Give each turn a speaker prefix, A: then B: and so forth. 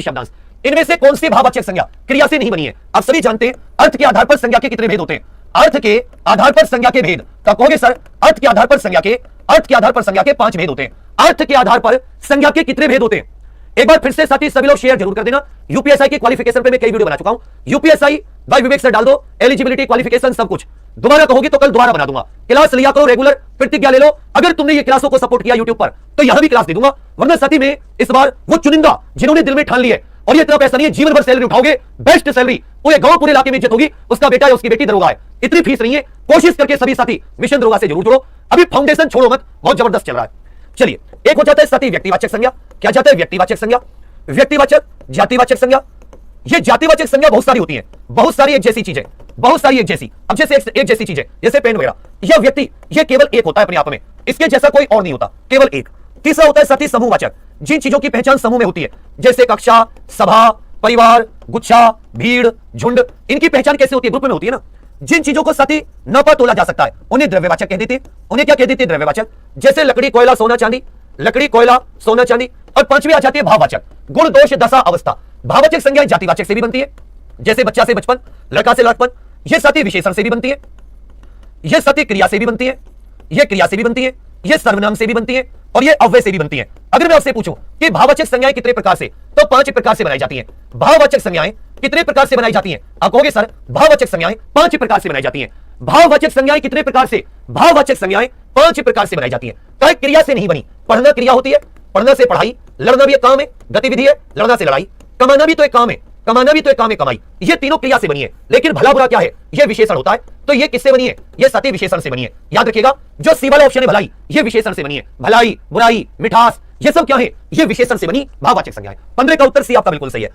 A: शब्दांश, इनमें से कौन सी भाववाचक संज्ञा क्रिया से नहीं बनी है? आप सभी जानते हैं अर्थ के आधार पर संज्ञा के कितने भेद होते हैं? अर्थ के आधार पर संज्ञा के भेद, तो कहोगे सर अर्थ के आधार पर संज्ञा के 5 भेद होते हैं। अर्थ के आधार पर संज्ञा के कितने भेद होते हैं? एक बार फिर से साथी सभी लोग शेयर जरूर कर देना। यूपीएसआई की क्वालिफिकेशन पे मैं कई वीडियो बना चुका हूं। यूपीएसआई बाय विवेक सर डाल दो, एलिजिबिलिटी क्वालिफिकेशन सब कुछ। दोबारा कहोगे तो कल दोबारा बना दूंगा। क्लास लिया करो रेगुलर, प्रतिज्ञा ले लो। अगर तुमने ये क्लासों को सपोर्ट किया यूट्यूब पर तो यहां भी क्लास दे दूंगा। वरना साथी में इस बार वो चुनिंदा जिन्होंने दिल में ठान लिए, और ये इतना पैसा नहीं है जीवन भर सैलरी उठाओगे, बेस्ट सैलरी, पूरे गांव पूरे इलाके में इज्जत होगी, उसका बेटा है उसकी बेटी दरोगा है, इतनी फीस नहीं है। कोशिश करके सभी साथी मिशन दरोगा से जरूर जुड़ो। अभी फाउंडेशन छोड़ो मत, बहुत जबरदस्त चल रहा है। चलिए, एक हो जाता है साथी व्यक्तिवाचक संज्ञा। क्या जाता है व्यक्तिवाचक संज्ञा? व्यक्तिवाचक, जातिवाचक संज्ञा। ये जातिवाचक संज्ञा बहुत सारी होती है, बहुत सारी एक जैसी चीजें, बहुत सारी एक जैसी। अब जैसे एक जैसी चीजें, जैसे पेन वगैरह, यह व्यक्ति ये केवल एक होता है अपने आप में, इसके जैसा कोई और नहीं होता, केवल एक। तीसरा होता है साथी समूहवाचक, जिन चीजों की पहचान समूह में होती है, जैसे कक्षा, सभा, परिवार, गुच्छा, भीड़, झुंड, इनकी पहचान कैसे होती है? ग्रुप में होती है ना। जिन चीजों को साथी नापा तोला जा सकता है उन्हें द्रव्यवाचक कह देते हैं। उन्हें क्या कह देते हैं? द्रव्यवाचक। जैसे लकड़ी, कोयला, सोना, चांदी, लकड़ी, कोयला, सोना, चांदी। और पांचवी आ जाती है भाववाचक, गुण, दोष, दशा, अवस्था। भाववाचक संज्ञाएं जातिवाचक से भी बनती है, जैसे बच्चा से बचपन, लड़का से लड़कपन। यह साथी विशेषण से भी बनती है, यह साथी क्रिया से भी बनती है, यह क्रिया से भी बनती है, यह सर्वनाम से भी बनती है, और यह अव्यय से भी बनती है। अगर मैं आपसे पूछूं कि भाववाचक संज्ञाएं कितने प्रकार से, तो 5 प्रकार से बनाई जाती हैं। भाववाचक संज्ञाएं कितने प्रकार से बनाई जाती हैं? आप कहोगे सर भाववाचक संज्ञाएं 5 प्रकार से बनाई जाती हैं। भाववाचक संज्ञाएं कितने प्रकार से? भाववाचक संज्ञाएं 5 प्रकार से बनाई जाती हैं। कई क्रिया से नहीं बनी। पढ़ना क्रिया होती है, पढ़ना से पढ़ाई, लड़ना भी एक काम है, गतिविधि है, लड़ना से लड़ाई, कमाना भी तो एक काम है, कमाना भी तो एक काम है, कमाई। ये तीनों क्रिया से बनी है। लेकिन भला बुरा क्या है? ये विशेषण होता है। तो ये किससे बनी है? ये साथी विशेषण से बनी है। याद रखिएगा, जो सी वाला ऑप्शन है भलाई, ये विशेषण से बनी है। भलाई, बुराई, मिठास, ये सब क्या है? ये विशेषण से बनी भाववाचक संज्ञाएं। 15 का उत्तर सी आपका बिल्कुल सही है।